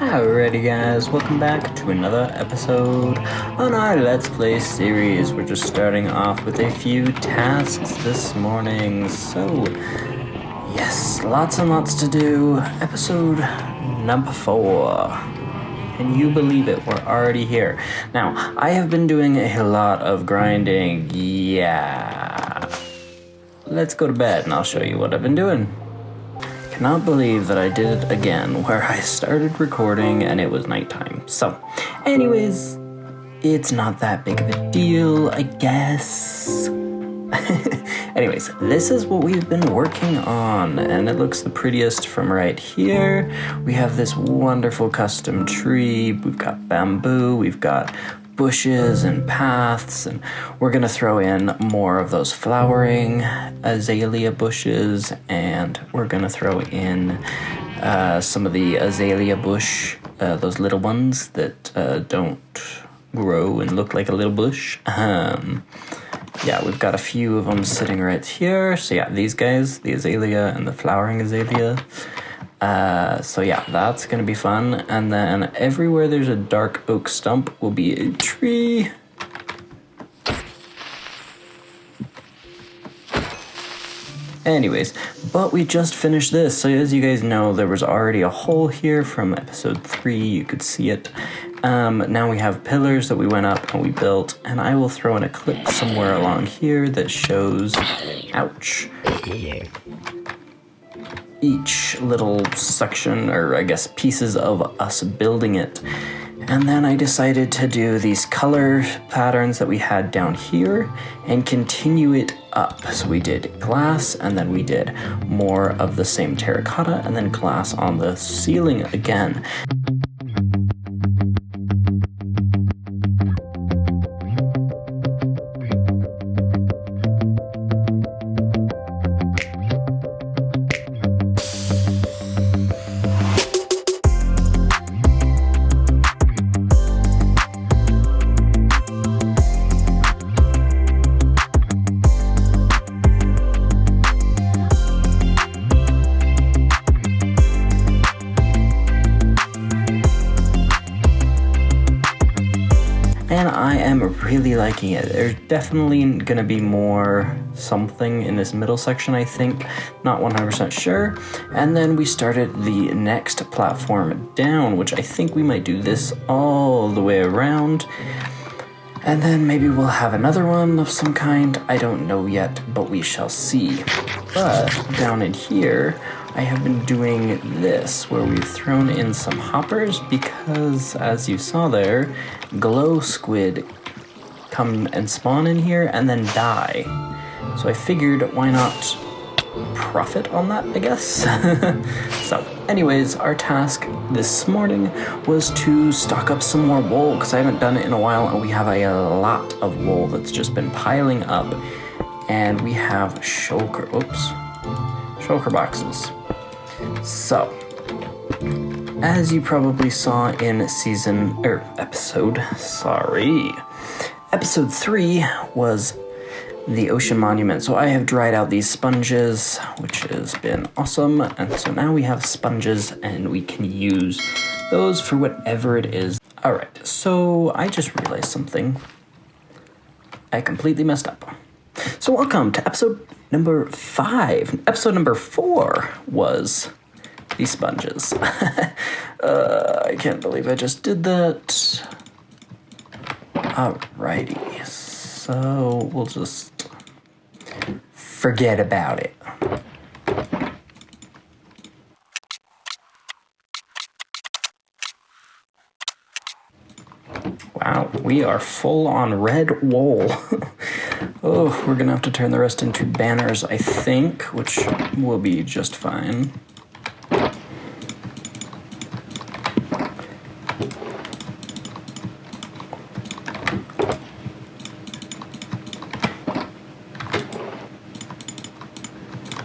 Alrighty guys, welcome back to another episode on our Let's Play series. We're just starting off with a few tasks this morning. So, yes, lots and lots to do. Episode number 4. Can you believe it? We're already here. Now, I have been doing a lot of grinding. Yeah. Let's go to bed and I'll show you what I've been doing. Cannot believe that I did it again, where I started recording and it was nighttime. So, anyways, it's not that big of a deal, I guess. Anyways, this is what we've been working on, and it looks the prettiest from right here. We have this wonderful custom tree, we've got bamboo, we've got bushes and paths, and we're gonna throw in more of those flowering azalea bushes, and we're gonna throw in some of the azalea bush, those little ones that don't grow and look like a little bush. Yeah, we've got a few of them sitting right here. So yeah, these guys, the azalea and the flowering azalea. So yeah, that's gonna be fun. And then everywhere there's a dark oak stump will be a tree. Anyways, but we just finished this. So as you guys know, there was already a hole here from episode 3. You could see it. Now we have pillars that we went up and we built, and I will throw in a clip somewhere along here that shows, ouch, each little section, or I guess pieces of us building it. And then I decided to do these color patterns that we had down here and continue it up. So we did glass, and then we did more of the same terracotta, and then glass on the ceiling again. And I am really liking it. There's definitely gonna be more something in this middle section, I think. Not 100% sure. And then we started the next platform down, which I think we might do this all the way around. And then maybe we'll have another one of some kind. I don't know yet, but we shall see. But down in here, I have been doing this, where we've thrown in some hoppers because, as you saw there, glow squid come and spawn in here and then die. So I figured, why not profit on that, I guess? So, anyways, our task this morning was to stock up some more wool, because I haven't done it in a while, and we have a lot of wool that's just been piling up. And we have shulker boxes. So, as you probably saw in episode 3 was the ocean monument. So I have dried out these sponges, which has been awesome. And so now we have sponges and we can use those for whatever it is. All right, so I just realized something. I completely messed up. So welcome to episode number 5. Episode number 4 was these sponges. I can't believe I just did that. Alrighty, so we'll just forget about it. Wow, we are full on red wool. Oh, we're gonna have to turn the rest into banners, I think, which will be just fine.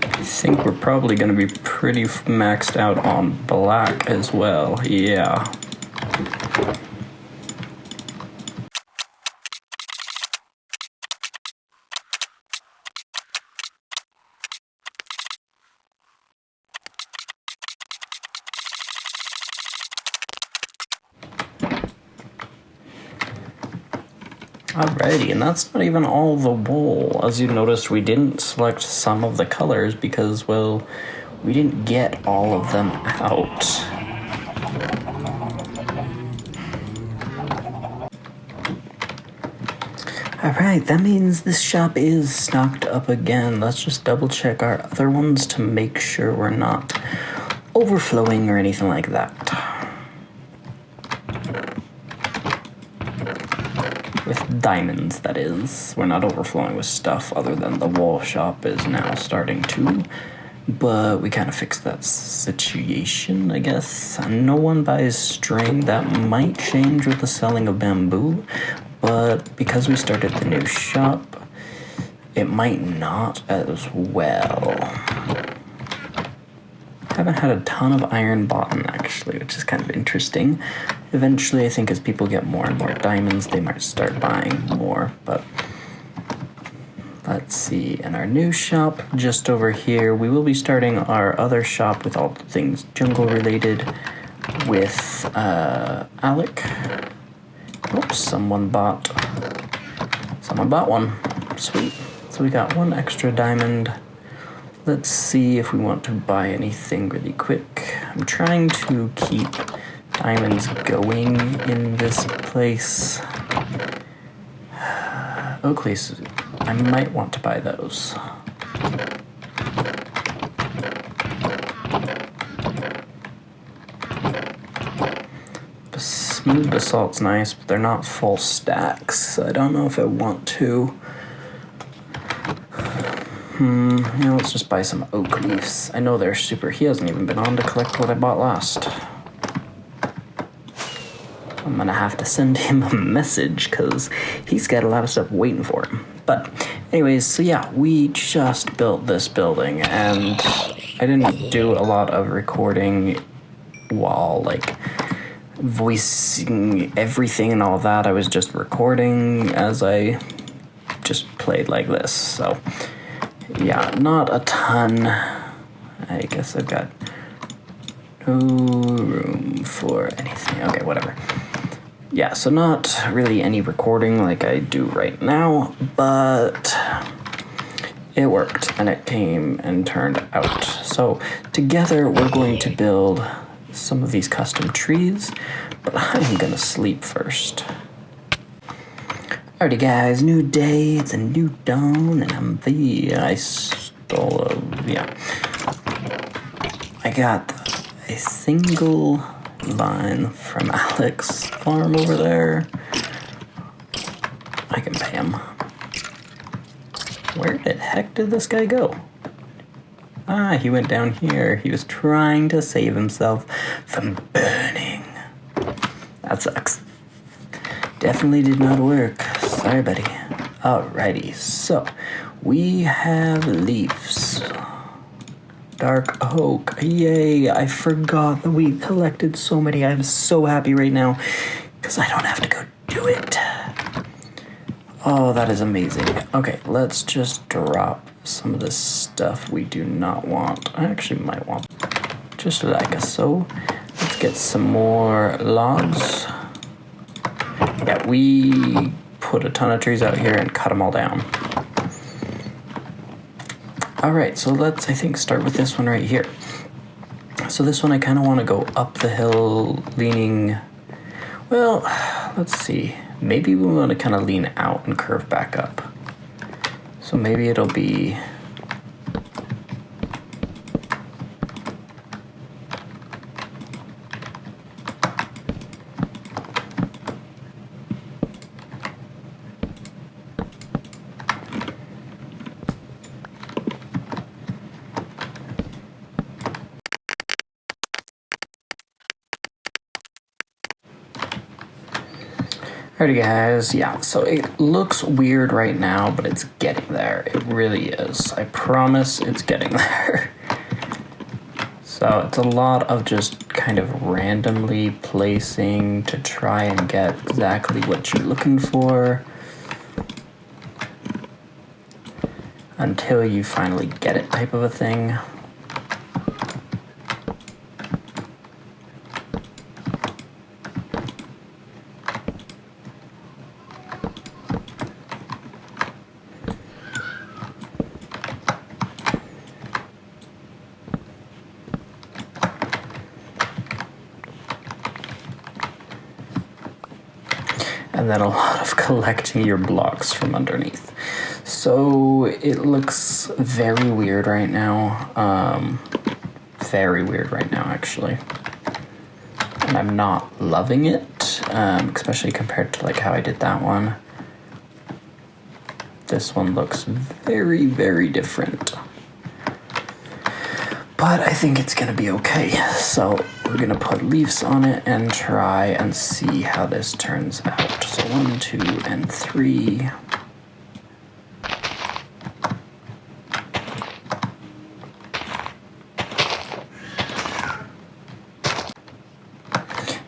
I think we're probably gonna be pretty maxed out on black as well, yeah. Alrighty, and that's not even all the wool. As you noticed, we didn't select some of the colors because, well, we didn't get all of them out. Alright, that means this shop is stocked up again. Let's just double check our other ones to make sure we're not overflowing or anything like that. With diamonds, that is. We're not overflowing with stuff other than the wool shop is now starting to. But we kind of fixed that situation, I guess. No one buys string. That might change with the selling of bamboo. But because we started the new shop, it might not as well. Haven't had a ton of iron bottom actually, which is kind of interesting. Eventually, I think as people get more and more diamonds, they might start buying more, but let's see. In our new shop, just over here, we will be starting our other shop with all things jungle related with Alec. Oops, someone bought one. Sweet. So we got one extra diamond. Let's see if we want to buy anything really quick. I'm trying to keep diamonds going in this place. Okay, so I might want to buy those. Smooth basalt's nice, but they're not full stacks, so I don't know if I want to. Let's just buy some oak leaves. I know they're super. He hasn't even been on to collect what I bought last. I'm gonna have to send him a message because he's got a lot of stuff waiting for him. But anyways, so yeah, we just built this building and I didn't do a lot of recording while voicing everything and all that. I was just recording as I just played like this. So yeah, not a ton. I guess I've got no room for anything. Okay, whatever. Yeah, so not really any recording like I do right now, but it worked and it came and turned out. So together we're going to build some of these custom trees, but I'm gonna sleep first. Alrighty guys, new day, it's a new dawn, and I got a single line from Alex farm over there. I can pay him. Where the heck did this guy go? Ah, he went down here. He was trying to save himself from burning. That sucks. Definitely did not work. Sorry, buddy. Alrighty, so we have leaves. Dark oak. Yay, I forgot that we collected so many. I'm so happy right now because I don't have to go do it. Oh, that is amazing. Okay, let's just drop some of this stuff we do not want. I actually might want just like so. Let's get some more logs. Yeah, we put a ton of trees out here and cut them all down. Alright, so let's, I think, start with this one right here. So this one I kind of want to go up the hill, leaning, well, let's see. Maybe we want to kind of lean out and curve back up. So maybe it'll be... Alrighty guys, yeah, so it looks weird right now, but it's getting there. It really is. I promise it's getting there. So it's a lot of just kind of randomly placing to try and get exactly what you're looking for until you finally get it type of a thing. and then a lot of collecting your blocks from underneath. So it looks very weird right now. Very weird right now, actually. And I'm not loving it, especially compared to like how I did that one. This one looks very, very different. But I think it's gonna be okay. So we're gonna put leaves on it and try and see how this turns out. So 1, 2, and 3.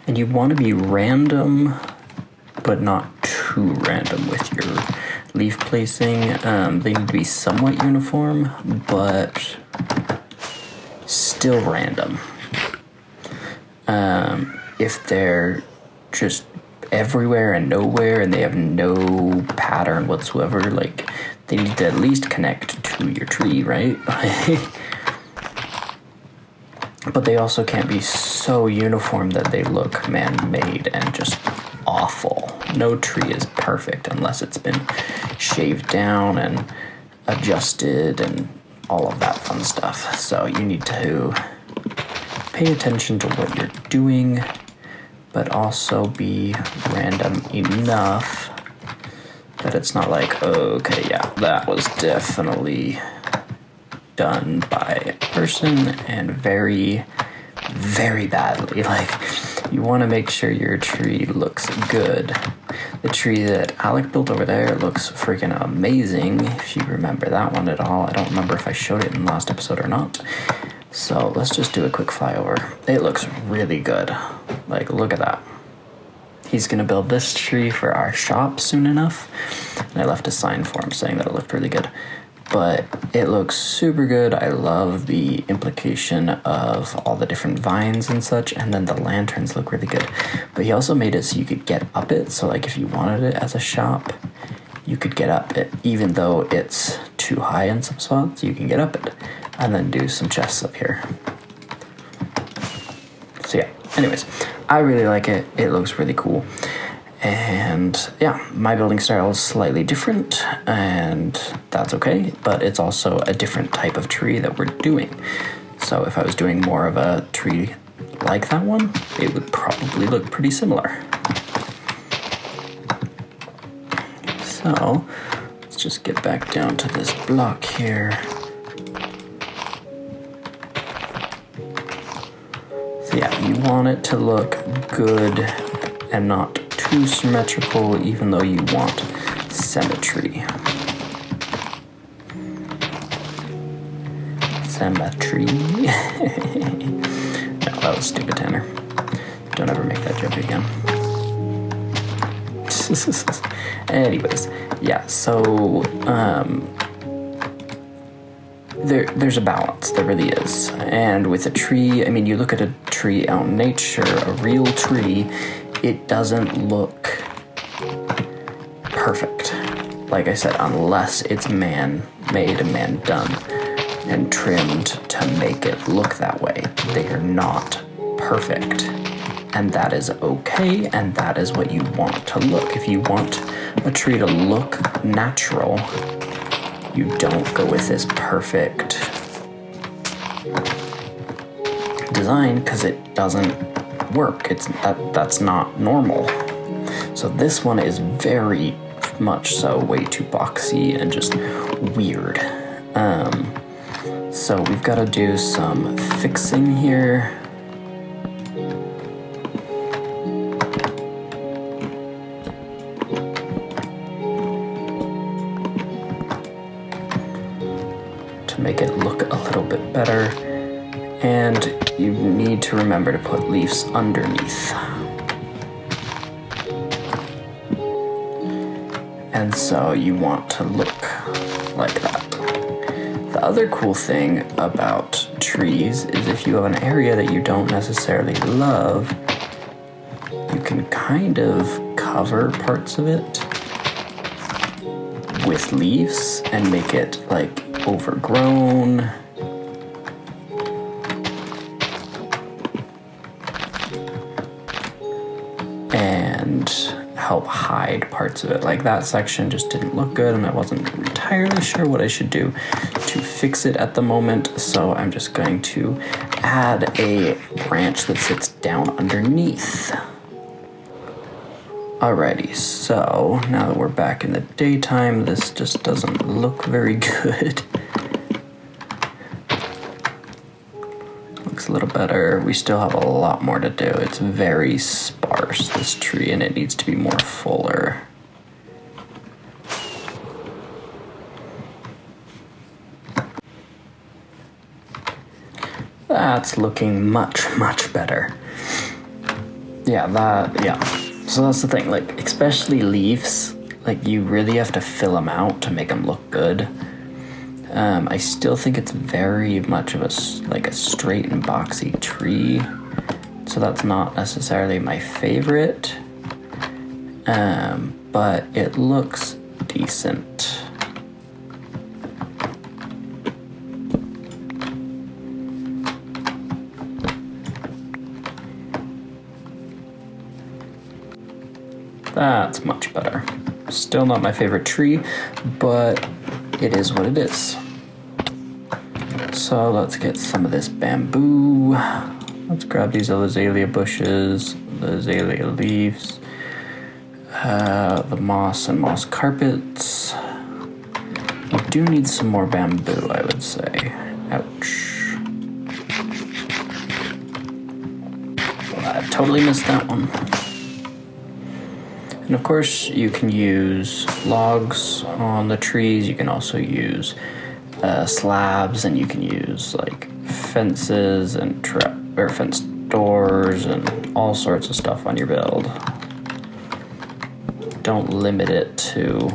And you want to be random, but not too random with your leaf placing. They need to be somewhat uniform, but still random. If they're just everywhere and nowhere and they have no pattern whatsoever, like they need to at least connect to your tree, right? But they also can't be so uniform that they look man-made and just awful. No tree is perfect unless it's been shaved down and adjusted and all of that fun stuff. So you need to pay attention to what you're doing, but also be random enough that it's not like, okay, yeah, that was definitely done by a person and very, very badly. Like, you want to make sure your tree looks good. The tree that Alec built over there looks freaking amazing, if you remember that one at all. I don't remember if I showed it in the last episode or not. So let's just do a quick flyover. It looks really good. Like, look at that. He's going to build this tree for our shop soon enough. And I left a sign for him saying that it looked really good. But it looks super good. I love the implication of all the different vines and such, and then the lanterns look really good. But he also made it so you could get up it, so like if you wanted it as a shop, you could get up it, even though it's too high in some spots, you can get up it, and then do some chests up here. So yeah, anyways, I really like it. It looks really cool. And yeah, my building style is slightly different, and that's okay, but it's also a different type of tree that we're doing. So if I was doing more of a tree like that one, it would probably look pretty similar. So let's just get back down to this block here. So yeah, you want it to look good and not too symmetrical, even though you want symmetry. Symmetry. No, that was stupid, Tanner. Don't ever make that joke again. Anyways, yeah, so there's a balance, there really is. And with a tree, I mean, you look at a tree out in nature, a real tree, it doesn't look perfect. Like I said, unless it's man-made and man-done and trimmed to make it look that way. They are not perfect. And that is okay, and that is what you want to look. If you want a tree to look natural, you don't go with this perfect design, because it doesn't work. That's not normal. So this one is very much so way too boxy and just weird. So we've got to do some fixing here. To make it look a little bit better. And you need to remember to put leaves underneath. And so you want to look like that. The other cool thing about trees is if you have an area that you don't necessarily love, you can kind of cover parts of it with leaves and make it like overgrown. help hide parts of it. Like that section just didn't look good, and I wasn't entirely sure what I should do to fix it at the moment. So I'm just going to add a branch that sits down underneath. Alrighty, so now that we're back in the daytime, this just doesn't look very good. Looks a little better. We still have a lot more to do. It's very sparse, this tree, and it needs to be more fuller. That's looking much, much better. Yeah. So that's the thing, like, especially leaves, like, you really have to fill them out to make them look good. I still think it's very much of a straight and boxy tree, so that's not necessarily my favorite, but it looks decent. That's much better. Still not my favorite tree, but it is what it is. So let's get some of this bamboo. Let's grab these azalea bushes, the azalea leaves, the moss and moss carpets. We do need some more bamboo, I would say. Ouch. I totally missed that one. And of course, you can use logs on the trees. You can also use slabs, and you can use like fences and fence doors and all sorts of stuff on your build. Don't limit it to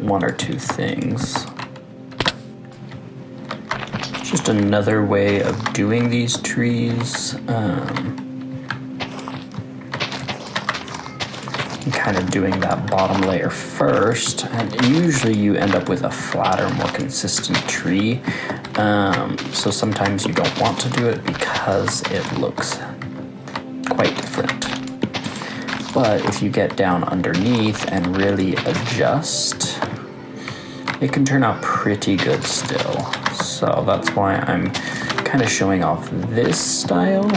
one or two things. It's just another way of doing these trees. Kind of doing that bottom layer first, and usually you end up with a flatter, more consistent tree. So sometimes you don't want to do it because it looks quite different. But if you get down underneath and really adjust, it can turn out pretty good still. So that's why I'm kind of showing off this style.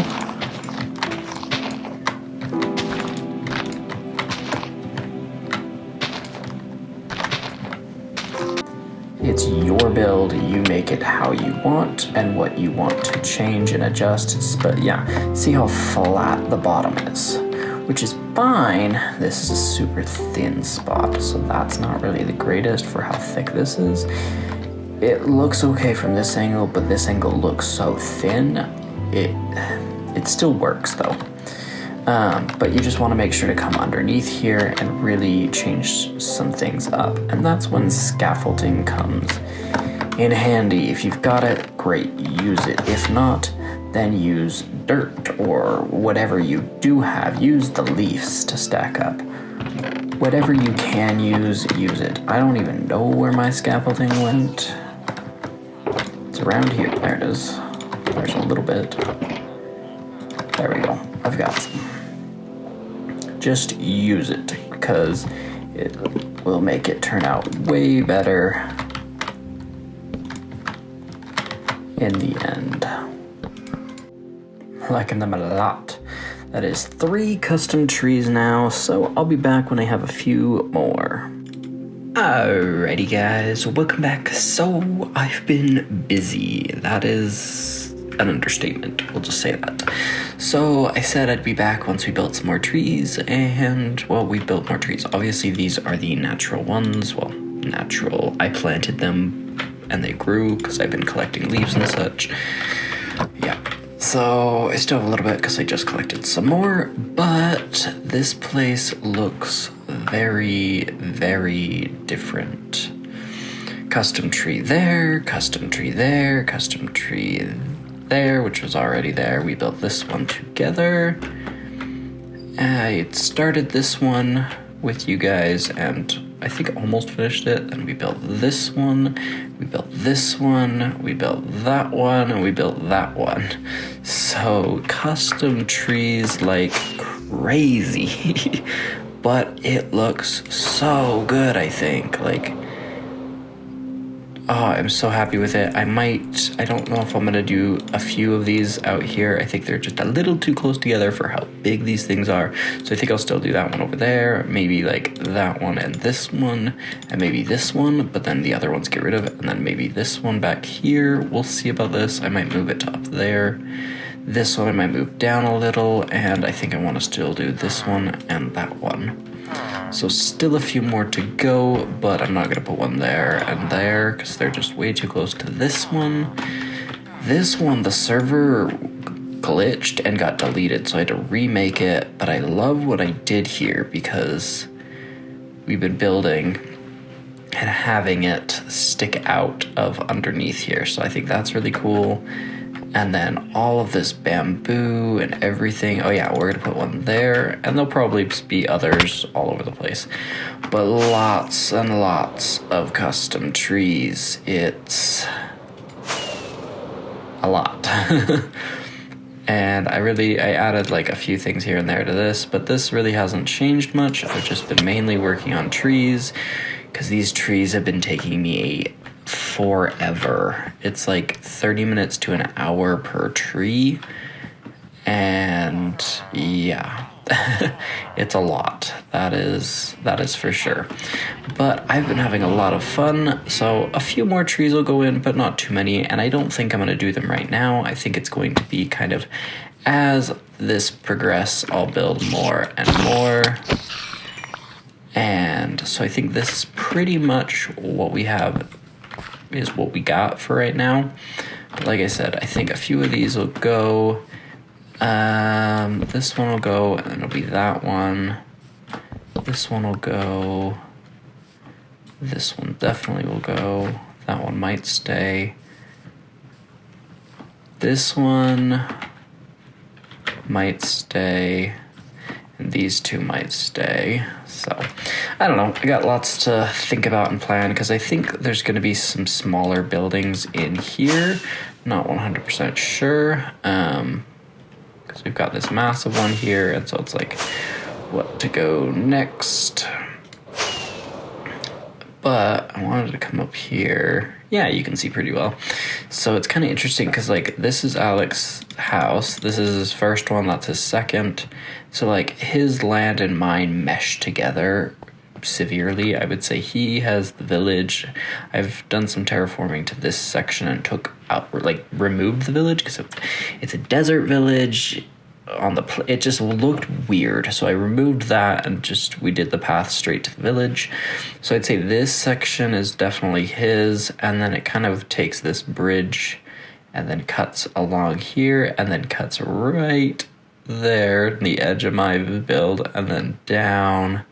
It's your build, you make it how you want and what you want to change and adjust. But yeah, see how flat the bottom is, which is fine. This is a super thin spot, so that's not really the greatest for how thick this is. It looks okay from this angle, but this angle looks so thin. It still works though. But you just want to make sure to come underneath here and really change some things up. And that's when scaffolding comes in handy. If you've got it, great, use it. If not, then use dirt or whatever you do have. Use the leaves to stack up. Whatever you can use it. I don't even know where my scaffolding went. It's around here. There it is. There's a little bit. There we go. I've got some. Just use it because it will make it turn out way better in the end. Liking them a lot. That is 3 custom trees now, so I'll be back when I have a few more. Alrighty guys, welcome back. So I've been busy. That is an understatement, we'll just say that. So I said I'd be back once we built some more trees, and well, we built more trees. Obviously these are the natural ones. Well, natural, I planted them and they grew because I've been collecting leaves and such. Yeah, so I still have a little bit because I just collected some more, but this place looks very, very different. Custom tree there, custom tree there, custom tree there, which was already there. We built this one together. I started this one with you guys and I think almost finished it. And we built this one, we built this one, we built that one, and we built that one. So custom trees like crazy. But it looks so good, I think. Like, oh, I'm so happy with it. I don't know if I'm gonna do a few of these out here. I think they're just a little too close together for how big these things are. So I think I'll still do that one over there, maybe like that one and this one, and maybe this one, but then the other ones get rid of it, and then maybe this one back here. We'll see about this. I might move it to up there. This one I might move down a little, and I think I want to still do this one and that one. So still a few more to go, but I'm not going to put one there and there because they're just way too close to this one. This one, the server glitched and got deleted, so I had to remake it, but I love what I did here because we've been building and having it stick out of underneath here, so I think that's really cool. And then all of this bamboo and everything. Oh yeah, we're gonna put one there, and there'll probably be others all over the place. But lots and lots of custom trees. It's a lot. And I added like a few things here and there to this, but this really hasn't changed much. I've just been mainly working on trees, because these trees have been taking me forever. It's like 30 minutes to an hour per tree, and yeah, it's a lot. That is for sure. But I've been having a lot of fun, so a few more trees will go in, but not too many, and I don't think I'm going to do them right now. I think it's going to be kind of as this progress, I'll build more and more. And so I think this is pretty much what we have is what we got for right now. But like I said, I think a few of these will go. This one will go, and then it'll be that one. This one will go. This one definitely will go. That one might stay. This one might stay. And these two might stay. So, I don't know. I got lots to think about and plan, because I think there's going to be some smaller buildings in here. Not 100% sure. Because we've got this massive one here, and so it's like, what to go next? But I wanted to come up here. Yeah, you can see pretty well. So it's kind of interesting because, like, this is Alex's house. This is his first one. That's his second. So, like, his land and mine mesh together severely. I would say he has the village. I've done some terraforming to this section and took out, like, removed the village because it's a desert village. It just looked weird, so I removed that and we did the path straight to the village. So I'd say this section is definitely his, and then it kind of takes this bridge and then cuts along here and then cuts right there, the edge of my build, and then down,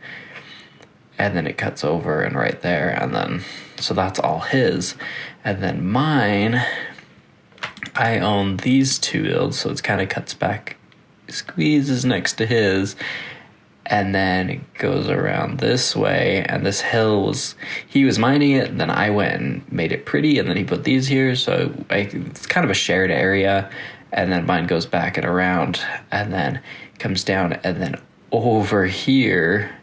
and then it cuts over and right there, and then so that's all his. And then mine, I own these two builds, so it kind of cuts back, squeezes next to his, and then it goes around this way. And this hill he was mining it, and then I went and made it pretty, and then he put these here, so it's kind of a shared area. And then mine goes back and around, and then comes down, and then over here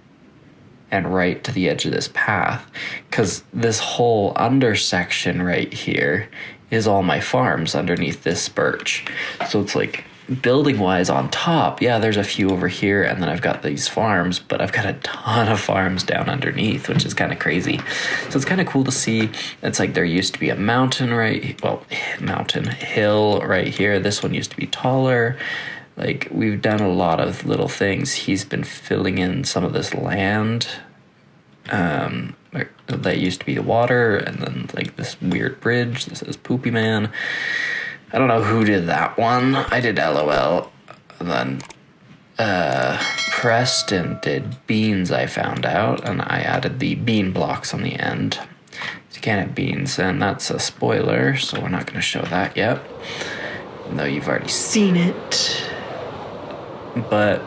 and right to the edge of this path, because this whole under section right here is all my farms underneath this birch. So it's like, building wise on top, yeah, there's a few over here, and then I've got these farms, but I've got a ton of farms down underneath, which is kind of crazy. So it's kind of cool to see. It's like there used to be a hill right here. This one used to be taller. Like, we've done a lot of little things. He's been filling in some of this land that used to be the water, and then like this weird bridge. This is Poopy Man. I don't know who did that one. I did LOL. And then Preston did beans, I found out, and I added the bean blocks on the end. So you can't have beans, and that's a spoiler, so we're not going to show that yet, even though you've already seen it. But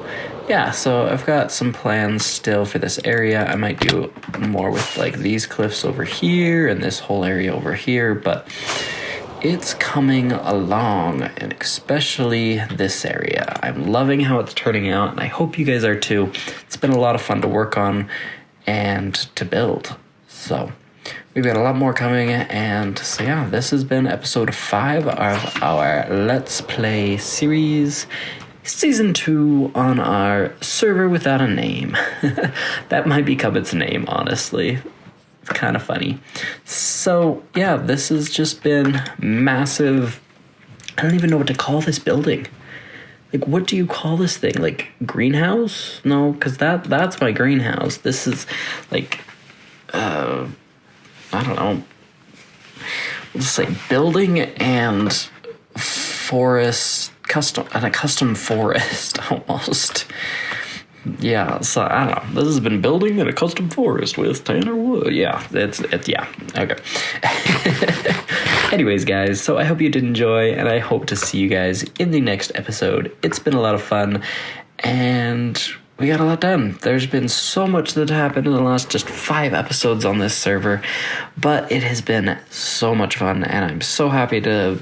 yeah, so I've got some plans still for this area. I might do more with like these cliffs over here and this whole area over here, but it's coming along, and especially this area. I'm loving how it's turning out, and I hope you guys are too. It's been a lot of fun to work on and to build. So we've got a lot more coming, and so yeah, this has been episode 5 of our Let's Play series, season 2 on our server without a name. That might become its name, honestly. It's kind of funny. So yeah, this has just been massive. I don't even know what to call this building. Like, what do you call this thing? Like, greenhouse? No, because that's my greenhouse. This is like, I don't know. We'll just say building and forest, a custom forest almost. Yeah, so I don't know. This has been building in a custom forest with Tanner Wood. Yeah, it's yeah. Okay. Anyways, guys, so I hope you did enjoy, and I hope to see you guys in the next episode. It's been a lot of fun, and we got a lot done. There's been so much that happened in the last just 5 episodes on this server, but it has been so much fun, and I'm so happy to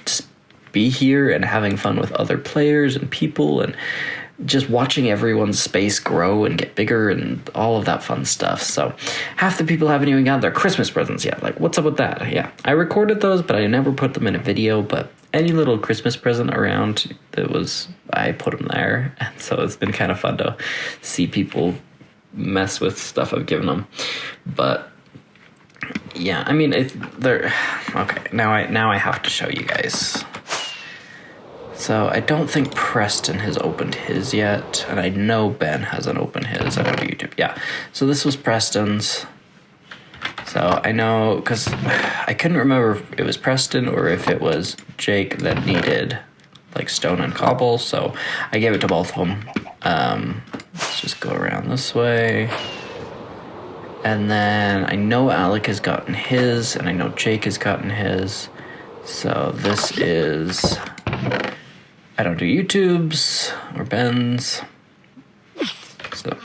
just be here and having fun with other players and people, and just watching everyone's space grow and get bigger and all of that fun stuff. So half the people haven't even got their Christmas presents yet. Like, what's up with that? Yeah, I recorded those, but I never put them in a video. But any little Christmas present around, I put them there. And so it's been kind of fun to see people mess with stuff I've given them. But yeah, I mean, they're okay. Now I have to show you guys. So I don't think Preston has opened his yet, and I know Ben hasn't opened his. I go to YouTube. Yeah. So this was Preston's. So I know, because I couldn't remember if it was Preston or if it was Jake that needed like stone and cobble. So I gave it to both of them. Let's just go around this way. And then I know Alec has gotten his, and I know Jake has gotten his. So this is, I don't do YouTubes or Ben's. So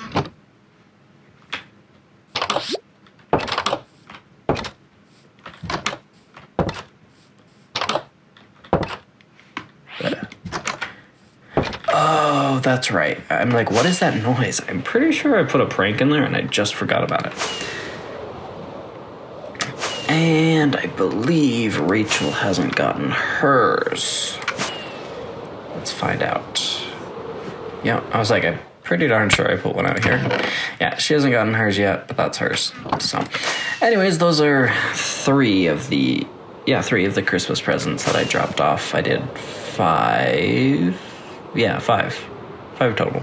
oh, that's right. I'm like, what is that noise? I'm pretty sure I put a prank in there and I just forgot about it. And I believe Rachel hasn't gotten hers. Let's find out. Yeah, I was like, I'm pretty darn sure I put one out here. Yeah, she hasn't gotten hers yet, but that's hers. So, anyways, those are 3 of the Christmas presents that I dropped off. I did 5. Yeah, 5 total.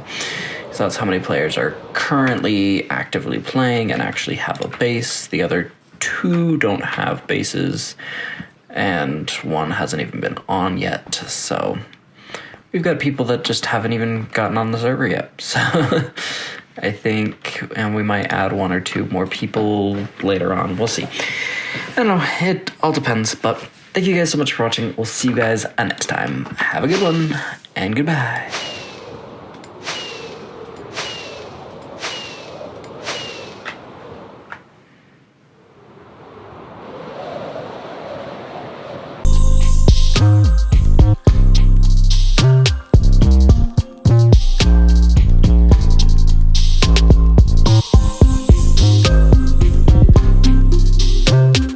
So that's how many players are currently actively playing and actually have a base. The other 2 don't have bases, and 1 hasn't even been on yet. So we've got people that just haven't even gotten on the server yet. So I think, and we might add 1 or 2 more people later on. We'll see. I don't know. It all depends. But thank you guys so much for watching. We'll see you guys next time. Have a good one, and goodbye.